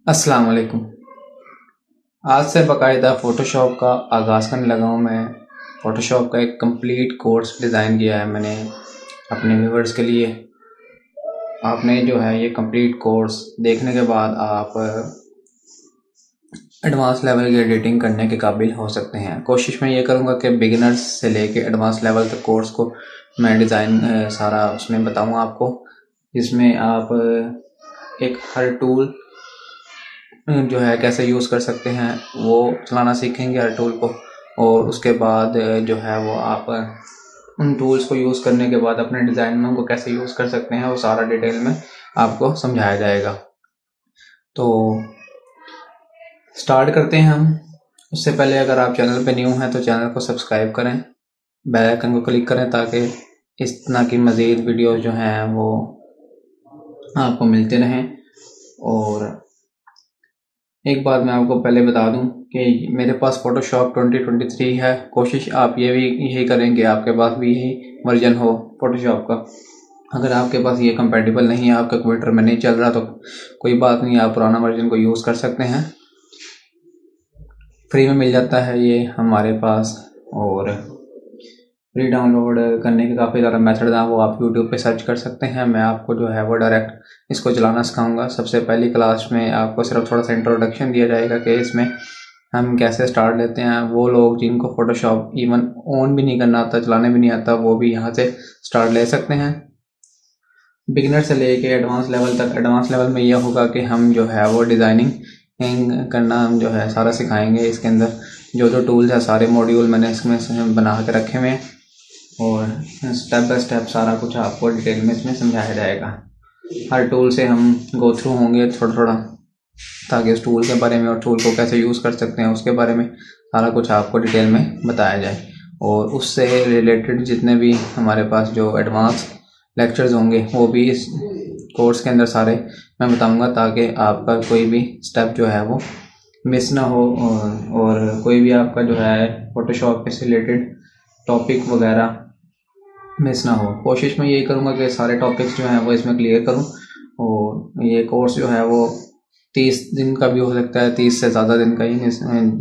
अस्सलाम वालेकुम। आज से बाकायदा फ़ोटोशॉप का आगाज़ करने लगा हूँ मैं। फ़ोटोशॉप का एक कंप्लीट कोर्स डिज़ाइन किया है मैंने अपने व्यूवर्स के लिए। आपने जो है ये कंप्लीट कोर्स देखने के बाद आप एडवांस लेवल की एडिटिंग करने के काबिल हो सकते हैं। कोशिश मैं ये करूँगा कि बिगिनर्स से लेके एडवांस लेवल तक कोर्स को मैं डिज़ाइन सारा उसमें बताऊँ आपको, जिसमें आप एक हर टूल जो है कैसे यूज़ कर सकते हैं वो चलाना सीखेंगे हर टूल को। और उसके बाद जो है वो आप उन टूल्स को यूज़ करने के बाद अपने डिज़ाइन में उनको कैसे यूज़ कर सकते हैं वो सारा डिटेल में आपको समझाया जाएगा। तो स्टार्ट करते हैं हम। उससे पहले अगर आप चैनल पे न्यू हैं तो चैनल को सब्सक्राइब करें, बेल आइकन को क्लिक करें ताकि इस तरह की मज़ीद वीडियोस जो हैं वो आपको मिलते रहें। और एक बात मैं आपको पहले बता दूं कि मेरे पास फ़ोटोशॉप 2023 है। कोशिश आप ये भी यही करें कि आपके पास भी यही वर्जन हो फ़ोटोशॉप का। अगर आपके पास ये कंपैटिबल नहीं है, आपके कंप्यूटर में नहीं चल रहा, तो कोई बात नहीं, आप पुराना वर्जन को यूज़ कर सकते हैं। फ्री में मिल जाता है ये हमारे पास। और फ्री डाउनलोड करने के काफ़ी ज़्यादा मेथड हैं, वो आप यूट्यूब पे सर्च कर सकते हैं। मैं आपको जो है वो डायरेक्ट इसको चलाना सिखाऊंगा। सबसे पहली क्लास में आपको सिर्फ थोड़ा सा इंट्रोडक्शन दिया जाएगा कि इसमें हम कैसे स्टार्ट लेते हैं। वो लोग जिनको फ़ोटोशॉप इवन ऑन भी नहीं करना आता, चलाने भी नहीं आता, वो भी यहाँ से स्टार्ट ले सकते हैं। बिगिनर से लेके एडवांस लेवल तक। एडवांस लेवल में यह होगा कि हम जो है वो डिज़ाइनिंग करना हम जो है सारा सिखाएंगे। इसके अंदर जो जो टूल्स है सारे मॉड्यूल मैंने इसमें बना के रखे हुए हैं और स्टेप बाय स्टेप सारा कुछ आपको डिटेल में इसमें समझाया जाएगा। हर टूल से हम गो थ्रू होंगे थोड़ा थोड़ा, ताकि उस टूल के बारे में और टूल को कैसे यूज़ कर सकते हैं उसके बारे में सारा कुछ आपको डिटेल में बताया जाए। और उससे रिलेटेड जितने भी हमारे पास जो एडवांस लेक्चर्स होंगे वो भी इस कोर्स के अंदर सारे मैं बताऊंगा, ताकि आपका कोई भी स्टेप जो है वो मिस ना हो और कोई भी आपका जो है फ़ोटोशॉप के रिलेटेड टॉपिक वगैरह मिस ना हो। कोशिश मैं यही करूँगा कि सारे टॉपिक्स जो हैं वो इसमें क्लियर करूँ। और ये कोर्स जो है वो 30 दिन का भी हो सकता है, 30 से ज़्यादा दिन का ही,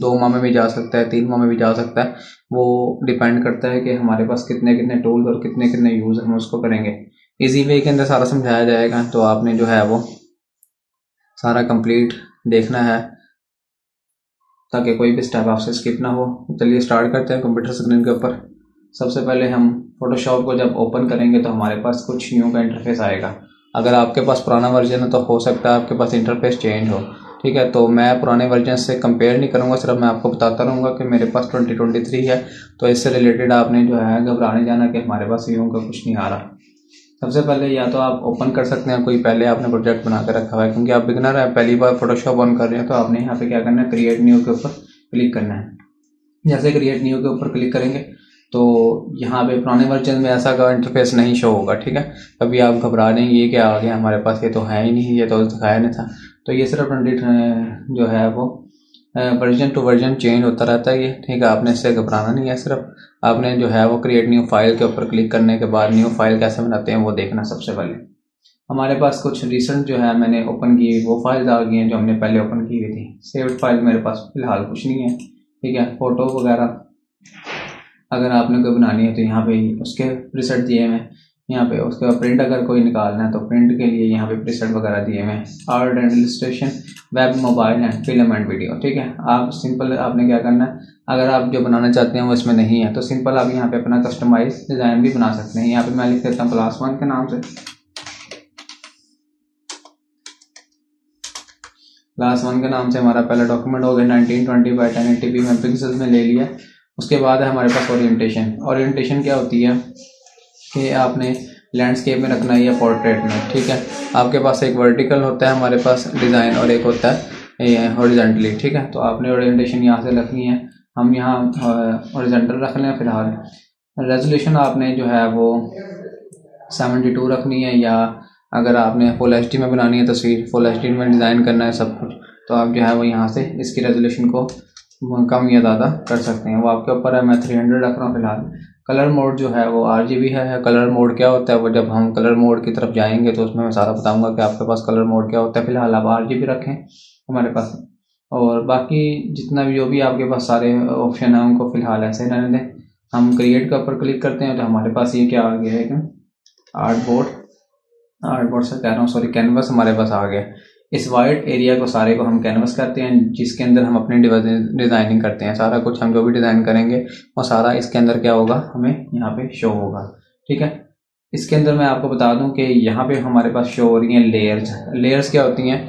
2 माह में भी जा सकता है, 3 माह में भी जा सकता है। वो डिपेंड करता है कि हमारे पास कितने कितने टूल्स और कितने कितने यूज़ हम उसको करेंगे। इजी वे के अंदर सारा समझाया जाएगा, तो आपने जो है वो सारा कंप्लीट देखना है ताकि कोई भी स्टेप आपसे स्किप ना हो। चलिए स्टार्ट करते हैं कंप्यूटर स्क्रीन के ऊपर। सबसे पहले हम फोटोशॉप को जब ओपन करेंगे तो हमारे पास कुछ न्यू का इंटरफेस आएगा। अगर आपके पास पुराना वर्जन है तो हो सकता है आपके पास इंटरफेस चेंज हो, ठीक है। तो मैं पुराने वर्जन से कंपेयर नहीं करूंगा, सिर्फ मैं आपको बताता रहूँगा कि मेरे पास 2023 है। तो इससे रिलेटेड आपने जो है घबराने जाना कि हमारे पास यूँ का कुछ नहीं आ रहा। सबसे पहले या तो आप ओपन कर सकते हैं, कोई पहले आपने प्रोजेक्ट बना कर रखा हुआ है, क्योंकि आप बिगनर है, पहली बार फोटोशॉप ऑन कर रहे हैं, तो आपने यहाँ पे क्या करना है, क्रिएट न्यू के ऊपर क्लिक करना है। जैसे क्रिएट न्यू के ऊपर क्लिक करेंगे तो यहाँ पे पुराने वर्जन में ऐसा का इंटरफेस नहीं शो होगा, ठीक है। कभी आप घबरा नहीं, ये क्या आ गया हमारे पास, ये तो है ही नहीं, ये तो दिखाया नहीं था। तो ये सिर्फ 20 जो है वो वर्जन टू वर्जन चेंज होता रहता है ये, ठीक है। आपने इससे घबराना नहीं है, सिर्फ आपने जो है वो क्रिएट न्यू फाइल के ऊपर क्लिक करने के बाद न्यू फाइल कैसे बनाते हैं वो देखना। सबसे पहले हमारे पास कुछ रिसेंट जो है मैंने ओपन की वो फाइल्स आ गई हैं जो हमने पहले ओपन की हुई थी। सेव्ड फाइल मेरे पास फिलहाल कुछ नहीं है, ठीक है। फोटो वगैरह अगर आपने कोई बनानी है तो यहाँ पे उसके प्रीसेट दिए हुए हैं। यहाँ पे उसके बाद प्रिंट अगर कोई निकालना है तो प्रिंट के लिए यहाँ पे प्रीसेट वगैरह दिए हुए हैं। Art and illustration, web, mobile and film and video, ठीक है। आप सिंपल आपने क्या करना है, अगर आप जो बनाना चाहते हैं वो इसमें नहीं है तो सिंपल आप यहाँ पे अपना कस्टमाइज डिज़ाइन भी बना सकते हैं। यहाँ पे मैं लिख देता हूँ क्लास 1 के नाम से। क्लास 1 के नाम से हमारा पहला डॉक्यूमेंट हो गया 1920 बाई 1080p में पिक्सल्स में ले लिया। उसके बाद है हमारे पास ओरिएंटेशन। ओरिएंटेशन क्या होती है कि आपने लैंडस्केप में रखना है या पोर्ट्रेट में, ठीक है। आपके पास एक वर्टिकल होता है हमारे पास डिज़ाइन और एक होता है हॉरिजॉन्टली, ठीक है। तो आपने ओरिएंटेशन यहाँ से रखनी है, हम यहाँ हॉरिजॉन्टल रख लें फिलहाल। रेजोल्यूशन आपने जो है वो 72 रखनी है, या अगर आपने फुल एचडी में बनानी है तस्वीर, फुल एचडी में डिज़ाइन करना है सब कुछ, तो आप जो है वो यहाँ से इसकी रेजोल्यूशन को कम या ज़्यादा कर सकते हैं, वो आपके ऊपर है। मैं 300 रख रहा हूँ फिलहाल। कलर मोड जो है वो RGB है। कलर मोड क्या होता है, वो जब हम कलर मोड की तरफ जाएंगे तो उसमें मैं सारा बताऊंगा कि आपके पास कलर मोड क्या होता है। फिलहाल आप RGB रखें हमारे पास। और बाकी जितना भी जो भी आपके पास सारे ऑप्शन हैं उनको फिलहाल ऐसे रहने दें। हम क्रिएट के ऊपर क्लिक करते हैं तो हमारे पास ये क्या आ गया है कि आर्टबोर्ड से कह रहा हूँ, सॉरी, कैनवस हमारे पास आ गया। इस वाइट एरिया को सारे को हम कैनवस कहते हैं, जिसके अंदर हम अपनी डिज़ाइनिंग करते हैं। सारा कुछ हम जो भी डिज़ाइन करेंगे वो सारा इसके अंदर क्या होगा, हमें यहाँ पे शो होगा। ठीक है, इसके अंदर मैं आपको बता दूं कि यहाँ पे हमारे पास शो हो रही हैं लेयर्स क्या होती हैं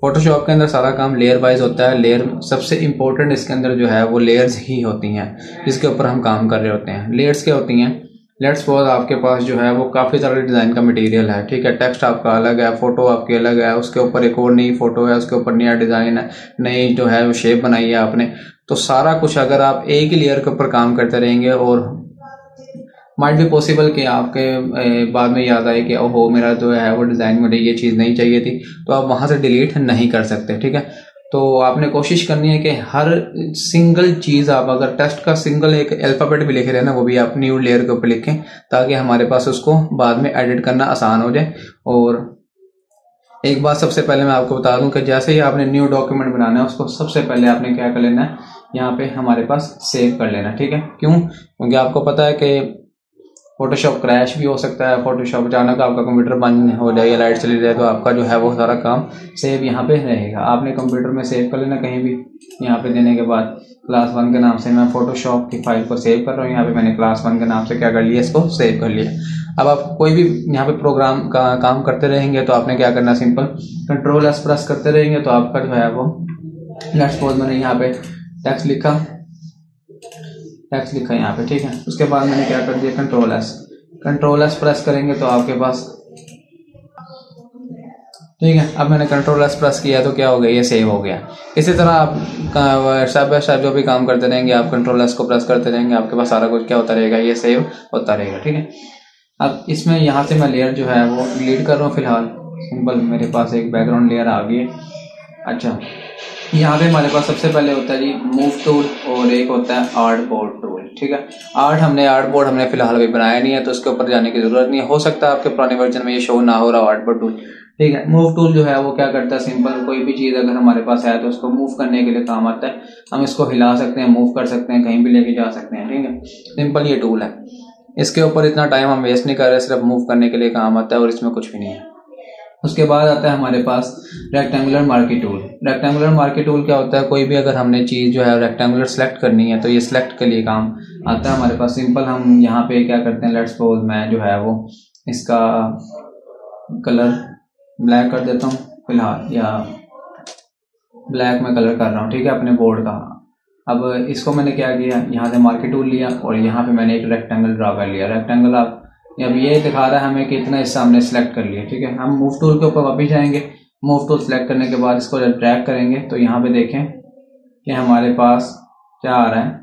फोटोशॉप के अंदर। सारा काम लेयर वाइज होता है। लेयर सबसे इंपॉर्टेंट इसके अंदर जो है वो लेयर्स ही होती हैं, जिसके ऊपर हम काम कर रहे होते हैं। लेयर्स क्या होती हैं, लेट्स सपोज आपके पास जो है वो काफ़ी सारे डिज़ाइन का मटेरियल है। ठीक है, टेक्स्ट आपका अलग है, फोटो आपकी अलग है, उसके ऊपर एक और नई फोटो है, उसके ऊपर नया डिज़ाइन है, नई जो है वो शेप बनाई है आपने। तो सारा कुछ अगर आप एक ही लेयर के ऊपर काम करते रहेंगे, और माइट भी पॉसिबल कि आपके बाद में याद आए कि ओहो मेरा जो है वो डिज़ाइन मुझे ये चीज़ नहीं चाहिए थी, तो आप वहाँ से डिलीट नहीं कर सकते। ठीक है, तो आपने कोशिश करनी है कि हर सिंगल चीज़ आप अगर टेक्स्ट का सिंगल एक अल्फ़ाबेट भी लिख रहे हैं ना, वो भी आप न्यू लेयर के ऊपर लिखें, ताकि हमारे पास उसको बाद में एडिट करना आसान हो जाए। और एक बात सबसे पहले मैं आपको बता दूं कि जैसे ही आपने न्यू डॉक्यूमेंट बनाना है, उसको सबसे पहले आपने क्या कर लेना है, यहाँ पे हमारे पास सेव कर लेना। ठीक है, क्यों? क्योंकि आपको पता है कि फोटोशॉप क्रैश भी हो सकता है। फोटोशॉप अचानक आपका कंप्यूटर बंद हो जाए या लाइट चली जाए, तो आपका जो है वो सारा काम सेव यहाँ पे रहेगा। आपने कंप्यूटर में सेव कर लेना कहीं भी। यहाँ पे देने के बाद क्लास 1 के नाम से मैं फोटोशॉप की फाइल को सेव कर रहा हूँ। यहाँ पे मैंने क्लास 1 के नाम से क्या कर लिया, इसको सेव कर लिया। अब आप कोई भी यहाँ पे प्रोग्राम का काम करते रहेंगे तो आपने क्या करना, सिंपल Ctrl+S प्रेस करते रहेंगे तो आपका जो है वो, लेट्स सपोज मैंने यहाँ पे टेक्स्ट लिखा यहाँ पे। ठीक है, उसके बाद मैंने क्या कर दिया, Ctrl+S प्रेस करेंगे तो आपके पास, ठीक है, अब मैंने Ctrl+S प्रेस किया तो क्या हो गया, ये सेव हो गया। इसी तरह आप स्टेप बाय स्टेप जो भी काम करते रहेंगे, आप Ctrl+S को प्रेस करते रहेंगे, आपके पास सारा कुछ क्या होता रहेगा, ये सेव होता रहेगा। ठीक है, अब इसमें यहाँ से मैं लेयर जो है वो डिलीट कर रहा हूँ फिलहाल। सिंपल मेरे पास एक बैकग्राउंड लेयर आ गई है। अच्छा, यहाँ पे हमारे पास सबसे पहले होता है जी मूव टूल, और एक होता है आर्टबोर्ड टूल। ठीक है, आर्टबोर्ड हमने फिलहाल अभी बनाया नहीं है, तो उसके ऊपर जाने की जरूरत नहीं है। हो सकता है आपके पुराने वर्जन में ये शो ना हो रहा आर्टबोर्ड टूल। ठीक है, मूव टूल जो है वो क्या करता है, सिंपल कोई भी चीज़ अगर हमारे पास है तो उसको मूव करने के लिए काम आता है। हम इसको हिला सकते हैं, मूव कर सकते हैं, कहीं भी लेके जा सकते हैं। ठीक है, सिंपल ये टूल है। इसके ऊपर इतना टाइम हम वेस्ट नहीं कर रहे, सिर्फ मूव करने के लिए काम आता है और इसमें कुछ भी नहीं है। उसके बाद आता है हमारे पास rectangular marquee tool. Rectangular marquee tool क्या होता है, कोई भी अगर हमने चीज़ जो है रेक्टेंगुलर सेलेक्ट करनी है तो ये सिलेक्ट के लिए काम आता है हमारे पास। सिंपल हम यहाँ पे क्या करते हैं, लेट्स सपोज मैं जो है वो इसका कलर ब्लैक कर देता हूँ फिलहाल, या ब्लैक में कलर कर रहा हूँ। ठीक है, अपने बोर्ड का। अब इसको मैंने क्या किया, यहाँ से मार्की टूल लिया और यहाँ पे मैंने एक रेक्टेंगल ड्रा कर लिया। रेक्टेंगल आप अब ये दिखा रहा है हमें कि इतना हिस्सा हमने सेलेक्ट कर लिया। ठीक है, हम मूव टूल के ऊपर वापस जाएंगे। मूव टूल सेलेक्ट करने के बाद इसको जब ड्रैग करेंगे तो यहाँ पे देखें कि हमारे पास क्या आ रहा है,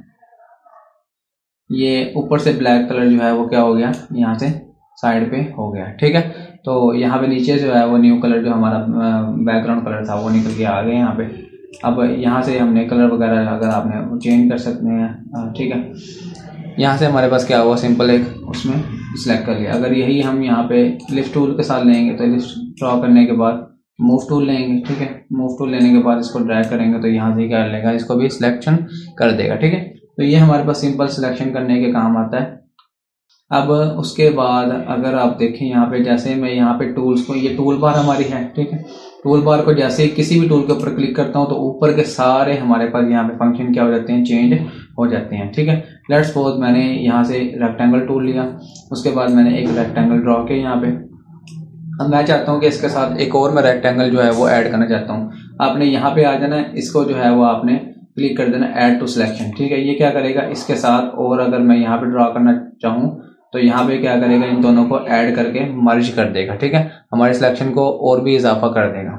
ये ऊपर से ब्लैक कलर जो है वो क्या हो गया, यहाँ से साइड पे हो गया। ठीक है, तो यहाँ पे नीचे जो है वो न्यू कलर जो हमारा बैकग्राउंड कलर था वो निकल के आ गया यहाँ पे। अब यहाँ से हमने कलर वगैरह अगर आपने चेंज कर सकते हैं। ठीक है, यहाँ से हमारे पास क्या हुआ, सिंपल एक उसमें सिलेक्ट कर लिया। अगर यही हम यहाँ पे लिफ्ट टूल के साथ लेंगे तो लिफ्ट ड्रॉ करने के बाद मूव टूल लेंगे। ठीक है, मूव टूल लेने के बाद इसको ड्रैग करेंगे तो यहाँ से क्या लेगा, इसको भी सिलेक्शन कर देगा। ठीक है, तो ये हमारे पास सिंपल सिलेक्शन करने के काम आता है। अब उसके बाद अगर आप देखें यहाँ पे, जैसे मैं यहाँ पे टूल्स को, ये टूल बार हमारी है। ठीक है, टूल बार को जैसे किसी भी टूल के ऊपर क्लिक करता हूँ तो ऊपर के सारे हमारे पास यहाँ पे फंक्शन क्या हो जाते हैं, चेंज हो जाते हैं। ठीक है, लेट्स सपोज मैंने यहाँ से रेक्टेंगल टूल लिया, उसके बाद मैंने एक रेक्टेंगल ड्रॉ किया यहाँ पे। अब मैं चाहता हूँ कि इसके साथ एक और मैं रेक्टेंगल जो है वो ऐड करना चाहता हूँ। आपने यहाँ पे आ जाना है, इसको जो है वो आपने क्लिक कर देना ऐड टू सिलेक्शन। ठीक है, ये क्या करेगा इसके साथ, और अगर मैं यहाँ पे ड्रॉ करना चाहूँ तो यहाँ पे क्या करेगा, इन दोनों को ऐड करके मर्ज कर देगा। ठीक है, हमारे सिलेक्शन को और भी इजाफा कर देगा।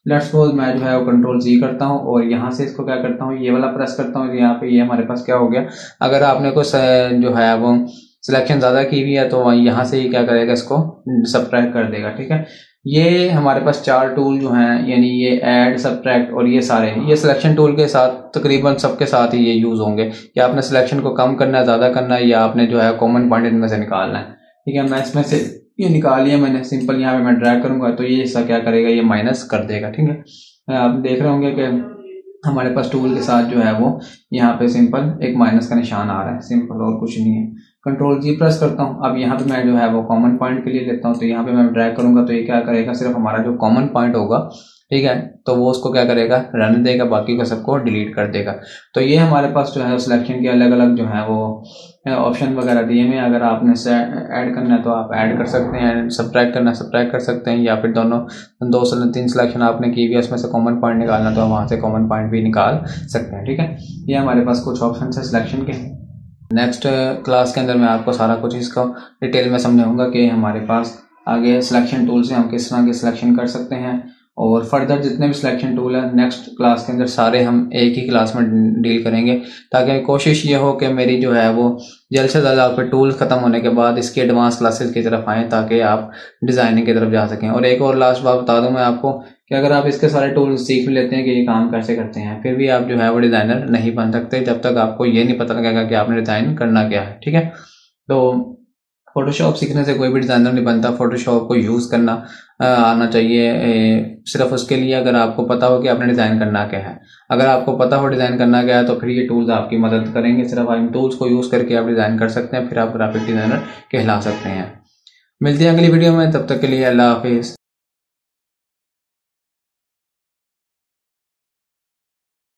लेट्स सपोज मैं जो है वो Ctrl+Z करता हूँ और यहाँ से इसको क्या करता हूँ, ये वाला प्रेस करता हूँ, यहाँ पे ये हमारे पास क्या हो गया। अगर आपने कुछ जो है वो सिलेक्शन ज़्यादा की हुई है तो यहाँ से ये क्या करेगा, इसको सब्ट्रैक्ट कर देगा। ठीक है, ये हमारे पास 4 टूल जो हैं, यानी ये ऐड, सब्ट्रैक्ट और ये सारे, ये सिलेक्शन टूल के साथ तकरीबन सबके साथ ही ये यूज़ होंगे कि आपने सिलेक्शन को कम करना है, ज़्यादा करना है, या आपने जो है कॉमन पॉइंट इनमें से निकालना है। ठीक है, मैं इसमें से ये निकाल लिया मैंने। सिंपल यहाँ पे मैं ड्रैग करूंगा तो ये हिस्सा क्या करेगा, ये माइनस कर देगा। ठीक है, आप देख रहे होंगे कि हमारे पास टूल के साथ जो है वो यहाँ पे सिंपल एक माइनस का निशान आ रहा है, सिंपल, और कुछ नहीं है। कंट्रोल जी प्रेस करता हूँ। अब यहाँ पे मैं जो है वो कॉमन पॉइंट के लिए लेता हूँ, तो यहाँ पे मैं ड्रैग करूंगा तो ये क्या करेगा, सिर्फ हमारा जो कॉमन पॉइंट होगा, ठीक है, तो वो उसको क्या करेगा, रहने देगा, बाकी का सबको डिलीट कर देगा। तो ये हमारे पास जो है सिलेक्शन के अलग अलग जो है वो ऑप्शन वगैरह दिए हुए हैं। अगर आपने ऐड करना है तो आप ऐड कर सकते हैं, सब्ट्रैक्ट करना है सब्ट्रैक्ट कर सकते हैं, या फिर दोनों 2 से 3 सिलेक्शन आपने की हुई है, उसमें से कॉमन पॉइंट निकालना तो वहाँ से कॉमन पॉइंट भी निकाल सकते हैं। ठीक है, ये हमारे पास कुछ ऑप्शन है सिलेक्शन के। नेक्स्ट क्लास के अंदर मैं आपको सारा कुछ इसका डिटेल में समझाऊंगा कि हमारे पास आगे सिलेक्शन टूल से हम किस तरह के सिलेक्शन कर सकते हैं, और फर्दर जितने भी सिलेक्शन टूल है नेक्स्ट क्लास के अंदर सारे हम एक ही क्लास में डील करेंगे, ताकि कोशिश ये हो कि मेरी जो है वो जल्द से जल्द आपके टूल ख़त्म होने के बाद इसकी एडवांस क्लासेस की तरफ आएँ, ताकि आप डिज़ाइनिंग की तरफ जा सकें। और एक और लास्ट बात बता दूं मैं आपको कि अगर आप इसके सारे टूल सीख लेते हैं कि ये काम कैसे करते हैं, फिर भी आप जो है वो डिज़ाइनर नहीं बन सकते जब तक आपको ये नहीं पता लगेगा कि आपने डिज़ाइन करना क्या है। ठीक है, तो फोटोशॉप सीखने से कोई भी डिज़ाइनर नहीं बनता। फोटोशॉप को यूज़ करना आना चाहिए सिर्फ उसके लिए अगर आपको पता हो कि आपने डिज़ाइन करना क्या है। अगर आपको पता हो डिज़ाइन करना क्या है तो फिर ये टूल्स आपकी मदद करेंगे। सिर्फ इन टूल्स को यूज़ करके आप डिज़ाइन कर सकते हैं, फिर आप ग्राफिक डिज़ाइनर कहला सकते हैं। मिलते हैं अगली वीडियो में, तब तक के लिए अल्लाह हाफिज़।